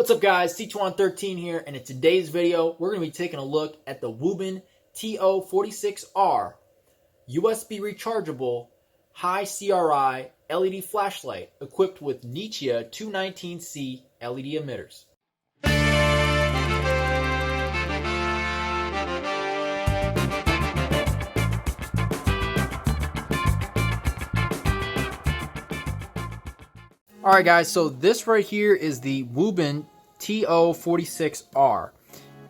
What's up guys, C2113 here, and in today's video, we're going to be taking a look at the Wuben TO46R USB rechargeable high CRI LED flashlight equipped with Nichia 219C LED emitters. Alright guys, so this right here is the Wuben TO46R,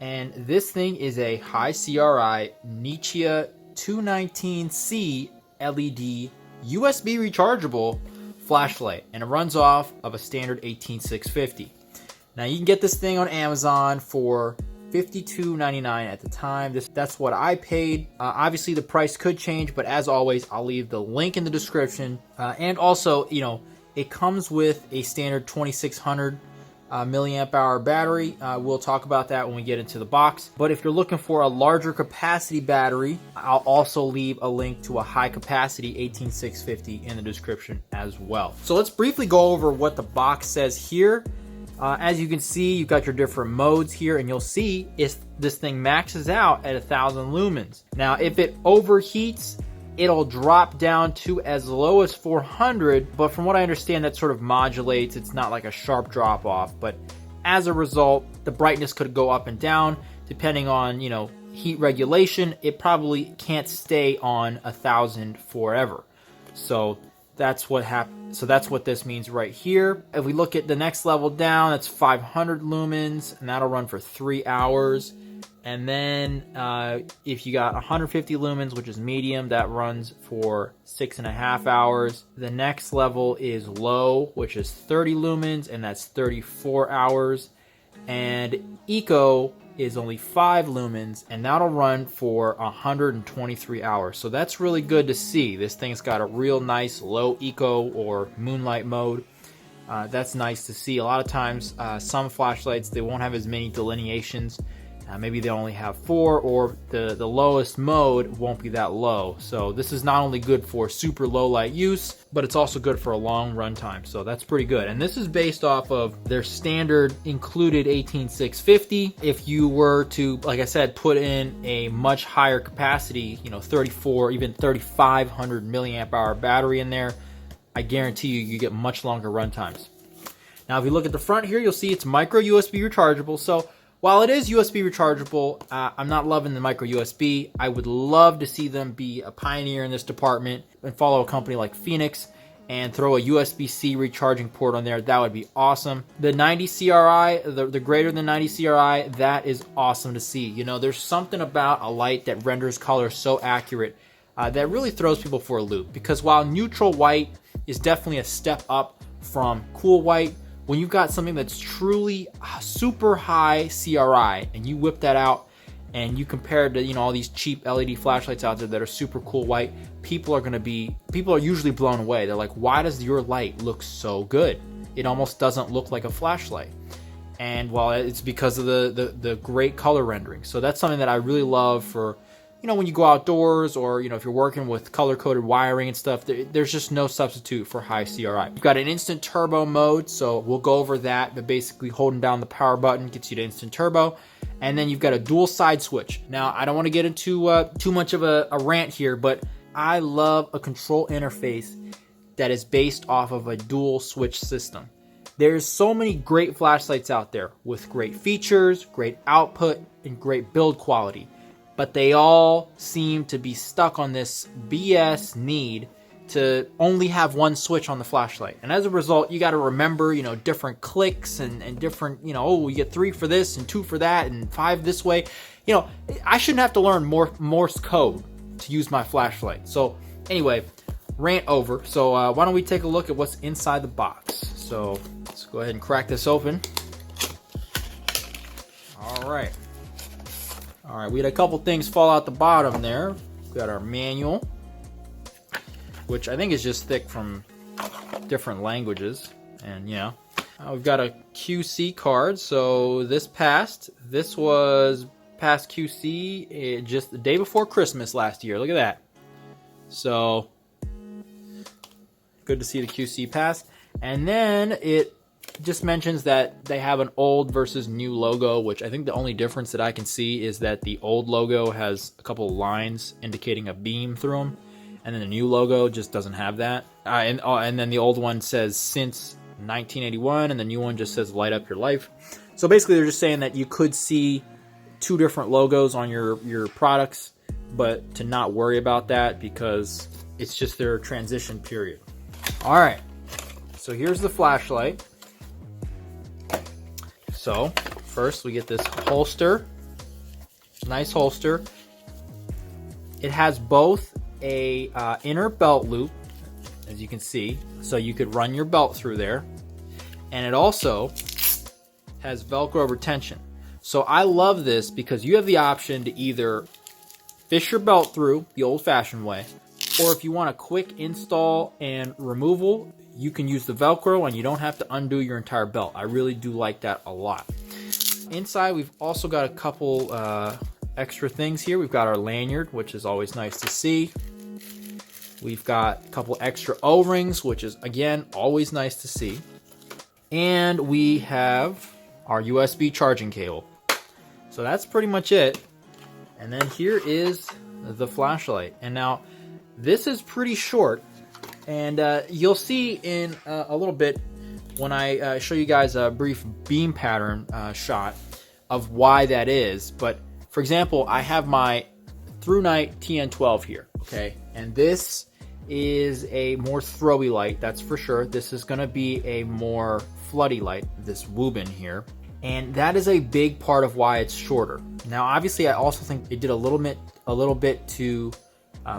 and this thing is a high CRI Nichia 219C LED USB rechargeable flashlight, and it runs off of a standard 18650. Now you can get this thing on Amazon for $52.99 at the time. That's what I paid. Obviously the price could change, but as always, I'll leave the link in the description. And also, it comes with a standard 2600 milliamp hour battery. We'll talk about that when we get into the box. But if you're looking for a larger capacity battery, I'll also leave a link to a high capacity 18650 in the description as well. So let's briefly go over what the box says here. As you can see, you've got your different modes here, and you'll see if this thing maxes out at 1000 lumens. Now, if it overheats, it'll drop down to as low as 400, but from what I understand, that sort of modulates. It's not like a sharp drop off, but as a result, the brightness could go up and down depending on, heat regulation. It probably can't stay on 1000 forever. So that's what happened. So that's what this means right here. If we look at the next level down, that's 500 lumens, and that'll run for 3 hours. And then if you got 150 lumens, which is medium, that runs for 6.5 hours. The next level is low, which is 30 lumens, and that's 34 hours. And eco is only 5 lumens, and that'll run for 123 hours. So that's really good to see. This thing's got a real nice low eco or moonlight mode. That's nice to see. A lot of times, some flashlights, they won't have as many delineations. Maybe they only have 4, or the lowest mode won't be that low. So this is not only good for super low light use, but it's also good for a long run time. So that's pretty good. And this is based off of their standard included 18650. If you were to, like I said, put in a much higher capacity, 34, even 3500 milliamp hour battery in there, I guarantee you get much longer run times. Now, if you look at the front here, you'll see it's micro USB rechargeable. So while it is USB rechargeable, I'm not loving the micro USB. I would love to see them be a pioneer in this department and follow a company like Phoenix and throw a USB-C recharging port on there. That would be awesome. The 90 CRI, the greater than 90 CRI, that is awesome to see. There's something about a light that renders color so accurate that really throws people for a loop. Because while neutral white is definitely a step up from cool white, when you've got something that's truly super high CRI and you whip that out and you compare it to all these cheap LED flashlights out there that are super cool white, people are usually blown away. They're like, why does your light look so good? It almost doesn't look like a flashlight. And well, it's because of the great color rendering. So that's something that I really love for when you go outdoors, or if you're working with color-coded wiring and stuff. There's just no substitute for high CRI. You've got an instant turbo mode, so we'll go over that, but basically holding down the power button gets you to instant turbo. And then you've got a dual side switch. Now, I don't want to get into too much of a rant here, but I love a control interface that is based off of a dual switch system. There's so many great flashlights out there with great features, great output, and great build quality. But they all seem to be stuck on this BS need to only have one switch on the flashlight. And as a result, you got to remember, different clicks and different, oh, you get 3 for this and 2 for that and 5 this way. I shouldn't have to learn Morse code to use my flashlight. So anyway, rant over. So why don't we take a look at what's inside the box. So let's go ahead and crack this open. All right. We had a couple things fall out the bottom there. We've got our manual, which I think is just thick from different languages. And we've got a QC card. So this was past QC just the day before Christmas last year. Look at that. So good to see the QC pass. And then it just mentions that they have an old versus new logo, which I think the only difference that I can see is that the old logo has a couple of lines indicating a beam through them, and then the new logo just doesn't have that. And then the old one says since 1981, and the new one just says light up your life. So basically they're just saying that you could see two different logos on your products, but to not worry about that because it's just their transition period. All right, so here's the flashlight. So first we get this holster, nice holster. It has both a inner belt loop, as you can see, so you could run your belt through there, and it also has Velcro retention. So I love this because you have the option to either fish your belt through the old-fashioned way, or if you want a quick install and removal, you can use the Velcro and you don't have to undo your entire belt. I really do like that a lot. Inside, we've also got a couple extra things here. We've got our lanyard, which is always nice to see. We've got a couple extra O-rings, which is, again, always nice to see. And we have our USB charging cable. So that's pretty much it. And then here is the flashlight. And now, this is pretty short. And you'll see in a little bit when I show you guys a brief beam pattern shot of why that is. But for example, I have my ThruNite TN12 here, okay? And this is a more throwy light, that's for sure. This is gonna be a more floody light, this Wuben here. And that is a big part of why it's shorter. Now, obviously, I also think it did a little bit to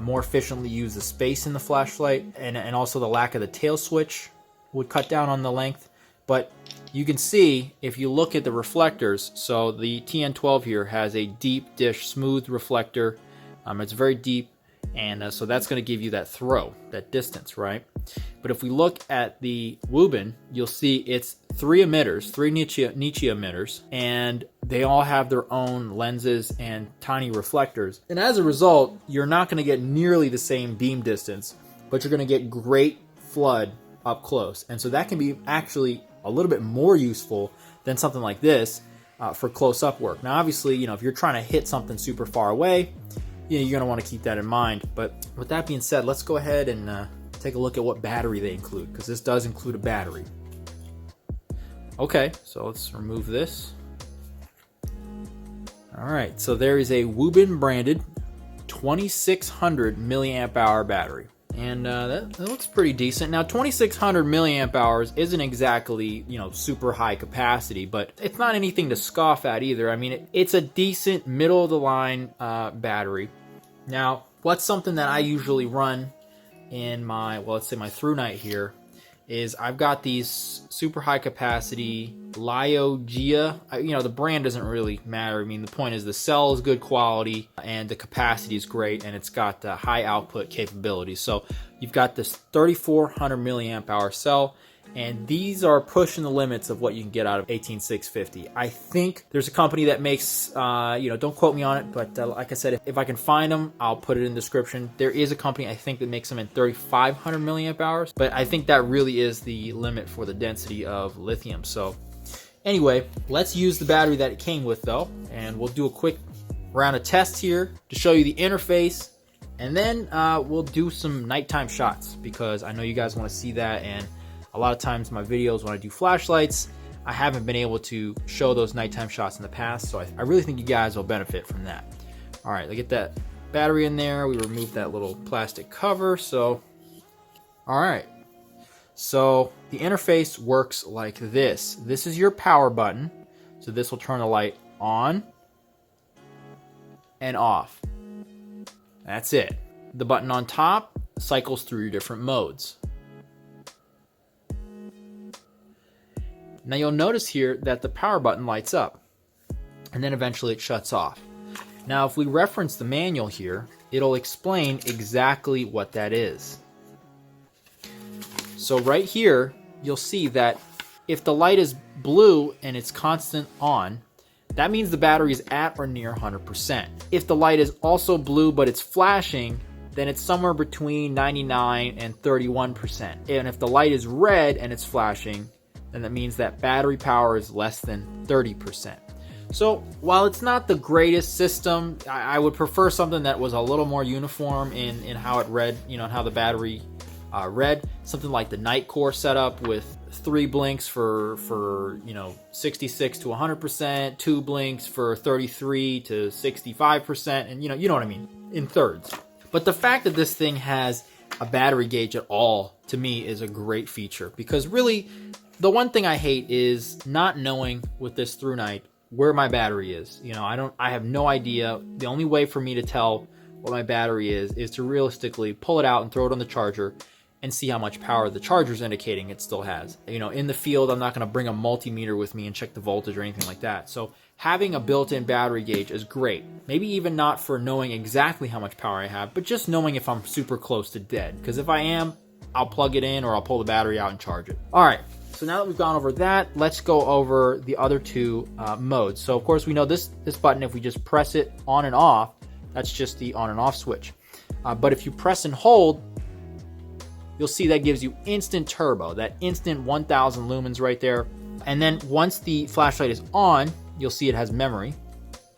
more efficiently use the space in the flashlight, and also the lack of the tail switch would cut down on the length. But you can see if you look at the reflectors, so the TN12 here has a deep dish smooth reflector. It's very deep, and so that's going to give you that throw, that distance, right? But if we look at the Wuben, you'll see it's three emitters, three Nichia emitters, and they all have their own lenses and tiny reflectors. And as a result, you're not going to get nearly the same beam distance, but you're going to get great flood up close. And so that can be actually a little bit more useful than something like this for close-up work. Now, obviously, you know, if you're trying to hit something super far away, you know, you're going to want to keep that in mind. But with that being said, let's go ahead and take a look at what battery they include, because this does include a battery. Okay, so let's remove this. All right, so there is a Wuben branded 2600 milliamp hour battery. And that looks pretty decent. Now, 2600 milliamp hours isn't exactly, you know, super high capacity, but it's not anything to scoff at either. I mean, it's a decent middle of the line battery. Now, what's something that I usually run in my, well, let's say my ThruNite here, is I've got these super high capacity Lyogia. You know, the brand doesn't really matter. I mean, the point is the cell is good quality and the capacity is great, and it's got high output capabilities. So you've got this 3400 milliamp hour cell, and these are pushing the limits of what you can get out of 18650. I think there's a company that makes, you know, don't quote me on it, but like I said, if I can find them, I'll put it in the description. There is a company, I think, that makes them in 3500 milliamp hours, but I think that really is the limit for the density of lithium. So anyway, let's use the battery that it came with though, and we'll do a quick round of tests here to show you the interface, and then we'll do some nighttime shots because I know you guys want to see that. And a lot of times my videos when I do flashlights, I haven't been able to show those nighttime shots in the past, so I really think you guys will benefit from that. All right, let's get that battery in there. We removed that little plastic cover, so all right. So the interface works like this. This is your power button, so this will turn the light on and off. That's it. The button on top cycles through your different modes. Now you'll notice here that the power button lights up, and then eventually it shuts off. Now if we reference the manual here, it'll explain exactly what that is. So right here, you'll see that if the light is blue and it's constant on, that means the battery is at or near 100%. If the light is also blue but it's flashing, then it's somewhere between 99 and 31%. And if the light is red and it's flashing, then that means that battery power is less than 30%. So while it's not the greatest system, I would prefer something that was a little more uniform in how it read, how the battery read. Something like the Night Core setup with 3 blinks for 66 to 100%, 2 blinks for 33 to 65%, and you know what I mean, in thirds. But the fact that this thing has a battery gauge at all, to me, is a great feature, because really the one thing I hate is not knowing with this through night where my battery is. I have no idea. The only way for me to tell what my battery is to realistically pull it out and throw it on the charger and see how much power the charger's indicating it still has. In the field, I'm not going to bring a multimeter with me and check the voltage or anything like that. So having a built-in battery gauge is great. Maybe even not for knowing exactly how much power I have, but just knowing if I'm super close to dead. Because if I am, I'll plug it in or I'll pull the battery out and charge it. All right, so now that we've gone over that, let's go over the other 2 modes. So of course we know this button, if we just press it on and off, that's just the on and off switch. But if you press and hold, you'll see that gives you instant turbo, that instant 1000 lumens right there. And then once the flashlight is on, you'll see it has memory,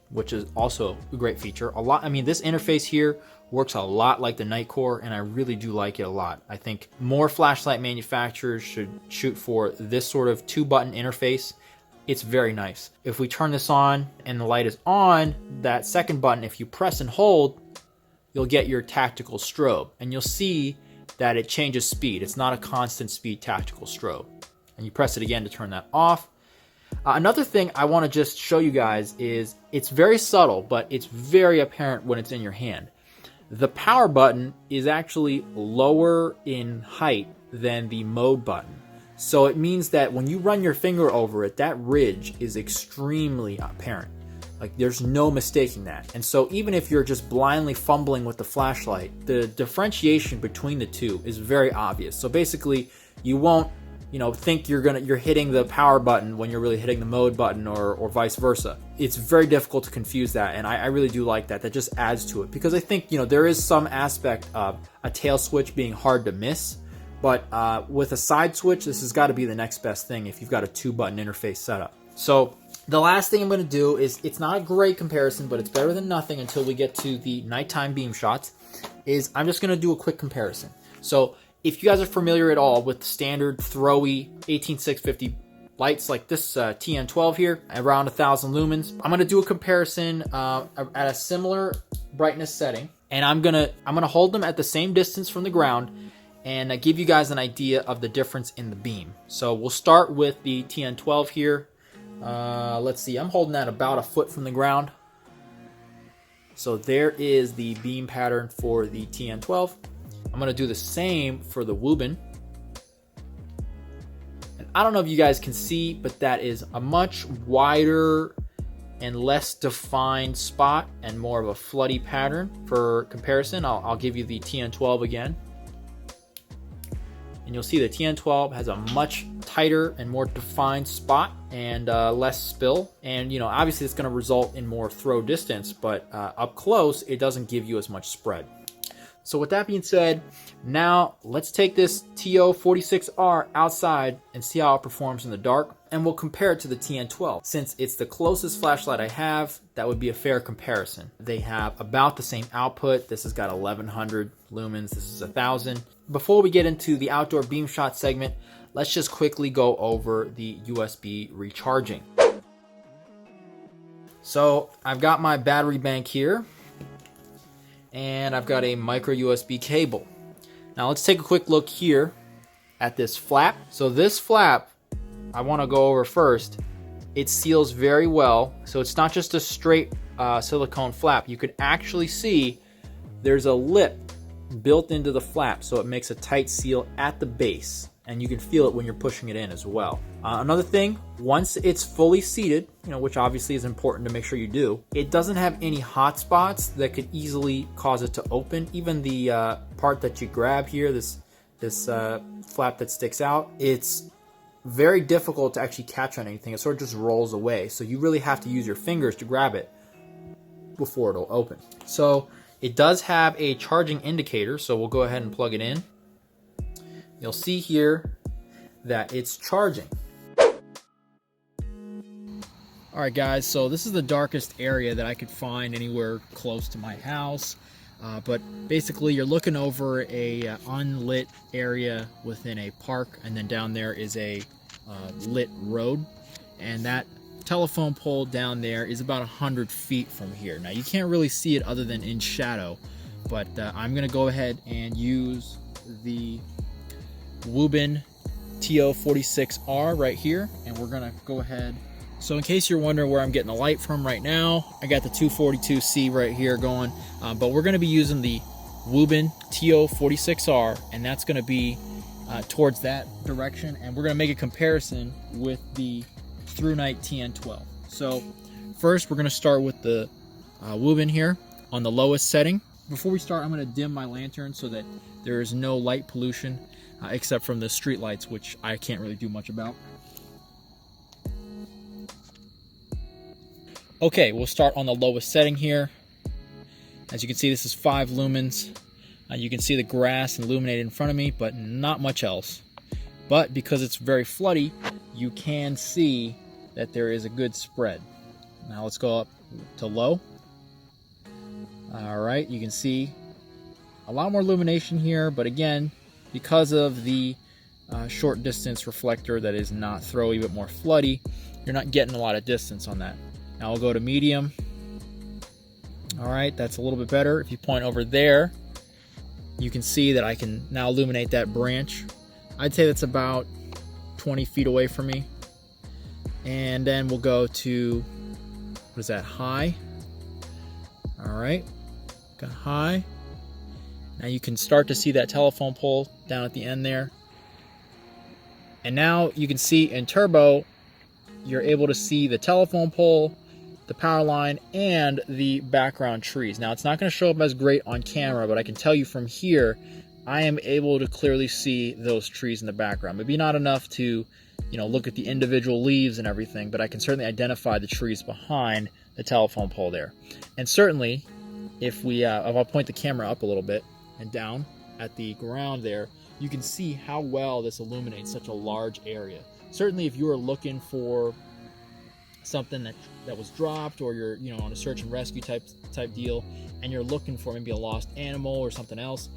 which is also a great feature. This interface here works a lot like the Night Core, and I really do like it a lot. I think more flashlight manufacturers should shoot for this sort of 2-button interface. It's very nice. If we turn this on and the light is on, that second button, if you press and hold, you'll get your tactical strobe, and you'll see that it changes speed. It's not a constant speed tactical strobe. And you press it again to turn that off. Another thing I want to just show you guys is, it's very subtle, but it's very apparent when it's in your hand. The power button is actually lower in height than the mode button. So it means that when you run your finger over it, that ridge is extremely apparent. Like, there's no mistaking that. And so even if you're just blindly fumbling with the flashlight, the differentiation between the two is very obvious. So basically, you won't think you're hitting the power button when you're really hitting the mode button, or vice versa. It's very difficult to confuse that, and I really do like that. That just adds to it, because I think there is some aspect of a tail switch being hard to miss, but with a side switch, this has got to be the next best thing if you've got a 2-button interface setup. So the last thing I'm going to do is, it's not a great comparison, but it's better than nothing until we get to the nighttime beam shots, is I'm just going to do a quick comparison. So if you guys are familiar at all with the standard throwy 18650 lights like this TN12 here, around 1000 lumens, I'm going to do a comparison at a similar brightness setting, and I'm gonna hold them at the same distance from the ground and give you guys an idea of the difference in the beam. So we'll start with the TN12 here. Let's see, I'm holding that about a foot from the ground. So there is the beam pattern for the TN12. I'm going to do the same for the Wuben. And I don't know if you guys can see, but that is a much wider and less defined spot and more of a floody pattern. For comparison, I'll give you the TN12 again. And you'll see the TN12 has a much tighter and more defined spot and less spill. And obviously it's going to result in more throw distance, but up close, it doesn't give you as much spread. So with that being said, now let's take this TO46R outside and see how it performs in the dark, and we'll compare it to the TN12. Since it's the closest flashlight I have, that would be a fair comparison. They have about the same output. This has got 1100 lumens, this is 1000. Before we get into the outdoor beam shot segment, let's just quickly go over the USB recharging. So I've got my battery bank here, and I've got a micro USB cable. Now let's take a quick look here at this flap. So this flap, I want to go over first. It seals very well. So it's not just a straight silicone flap. You could actually see there's a lip built into the flap, so it makes a tight seal at the base, and you can feel it when you're pushing it in as well. Another thing, once it's fully seated, which obviously is important to make sure you do, it doesn't have any hot spots that could easily cause it to open. Even the part that you grab here, this flap that sticks out, it's very difficult to actually catch on anything. It sort of just rolls away, so you really have to use your fingers to grab it before it'll open. So it does have a charging indicator, so we'll go ahead and plug it in. You'll see here that it's charging. Alright guys, so this is the darkest area that I could find anywhere close to my house. But basically you're looking over a unlit area within a park, and then down there is a lit road. And that telephone pole down there is about 100 feet from here. Now you can't really see it other than in shadow, but I'm going to go ahead and use the Wuben TO46R right here, and we're going to go ahead. So in case you're wondering where I'm getting the light from right now, I got the 242C right here going, but we're going to be using the Wuben TO46R, and that's going to be towards that direction, and we're going to make a comparison with the Through Night TN12. So first we're going to start with the Wuben here on the lowest setting. Before we start, I'm going to dim my lantern so that there is no light pollution except from the street lights, which I can't really do much about. Okay, we'll start on the lowest setting here. As you can see, this is 5 lumens. You can see the grass illuminated in front of me, but not much else. But because it's very floody, you can see that there is a good spread. Now let's go up to low. Alright, you can see a lot more illumination here, but again, because of the short distance reflector that is not throwy but more floody, you're not getting a lot of distance on that. Now we'll go to medium. Alright, that's a little bit better. If you point over there, you can see that I can now illuminate that branch. I'd say that's about 20 feet away from me. And then we'll go to, what is that, high? Alright, got high. Now you can start to see that telephone pole down at the end there. And now you can see in turbo, you're able to see the telephone pole, the power line, and the background trees. Now it's not going to show up as great on camera, but I can tell you from here, I am able to clearly see those trees in the background. Maybe not enough to, look at the individual leaves and everything, but I can certainly identify the trees behind the telephone pole there. And certainly, if I'll point the camera up a little bit and down at the ground there, you can see how well this illuminates such a large area. Certainly, if you are looking for something that was dropped, or you're on a search and rescue type deal, and you're looking for maybe a lost animal or something else,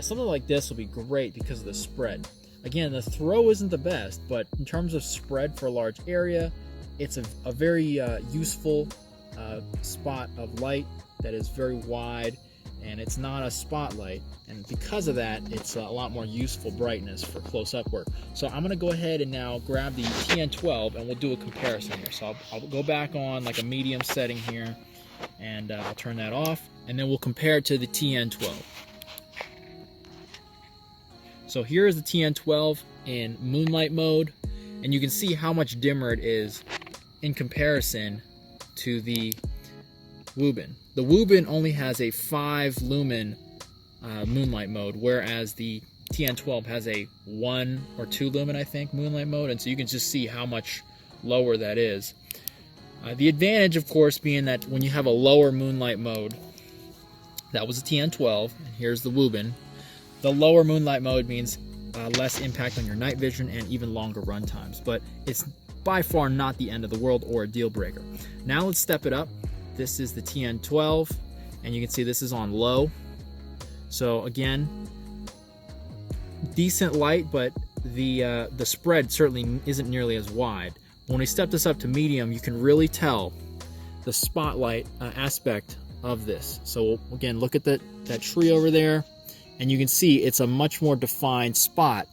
something like this will be great because of the spread. Again, the throw isn't the best, but in terms of spread for a large area, it's a very useful spot of light that is very wide, and it's not a spotlight, and because of that, it's a lot more useful brightness for close-up work. So I'm going to go ahead and now grab the TN12, and we'll do a comparison here. So I'll go back on like a medium setting here, and I'll turn that off, and then we'll compare it to the TN12. So here is the TN12 in moonlight mode, and you can see how much dimmer it is in comparison to the Wuben. The Wuben only has a 5 lumen moonlight mode, whereas the TN12 has a 1 or 2 lumen, I think, moonlight mode, and so you can just see how much lower that is. The advantage, of course, being that when you have a lower moonlight mode, that was the TN12, and here's the Wuben. The lower moonlight mode means less impact on your night vision and even longer run times, but it's by far not the end of the world or a deal breaker. Now let's step it up. This is the TN12, and you can see this is on low. So again, decent light, but the spread certainly isn't nearly as wide. When we step this up to medium, you can really tell the spotlight aspect of this. So again, look at that tree over there, and you can see it's a much more defined spot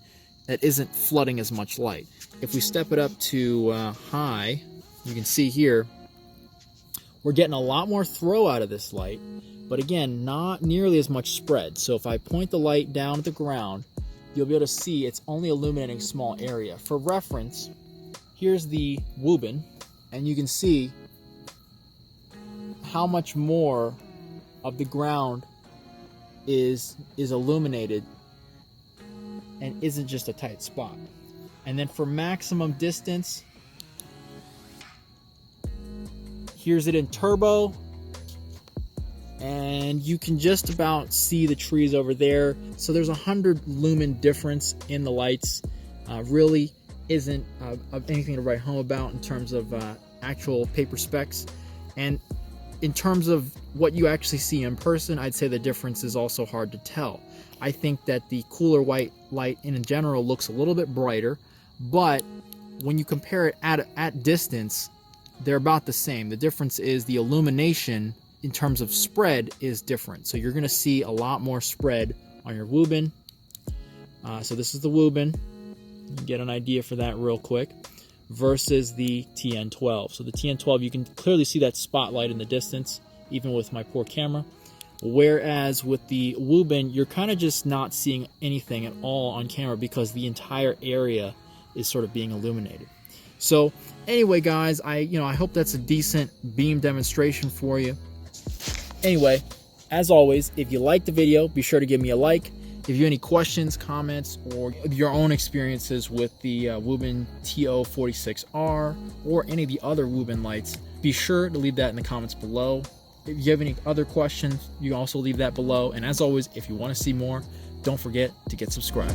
that isn't flooding as much light. If we step it up to high, you can see here, we're getting a lot more throw out of this light, but again, not nearly as much spread. So if I point the light down at the ground, you'll be able to see it's only illuminating a small area. For reference, here's the Wuben, and you can see how much more of the ground is illuminated and isn't just a tight spot. And then for maximum distance, here's it in turbo, and you can just about see the trees over there. So there's 100 lumen difference in the lights. Really isn't anything to write home about in terms of actual paper specs. And in terms of what you actually see in person, I'd say the difference is also hard to tell. I think that the cooler white light in general looks a little bit brighter, but when you compare it at distance, they're about the same. The difference is the illumination in terms of spread is different. So you're going to see a lot more spread on your Wuben. So this is the Wuben. You can get an idea for that real quick. Versus the TN12. So the TN12, you can clearly see that spotlight in the distance, even with my poor camera. Whereas with the Wuben, you're kind of just not seeing anything at all on camera because the entire area is sort of being illuminated. So anyway, guys, I hope that's a decent beam demonstration for you. Anyway, as always, if you liked the video, be sure to give me a like. If you have any questions, comments, or your own experiences with the Wuben TO46R or any of the other Wuben lights, be sure to leave that in the comments below. If you have any other questions, you can also leave that below. And as always, if you want to see more, don't forget to get subscribed.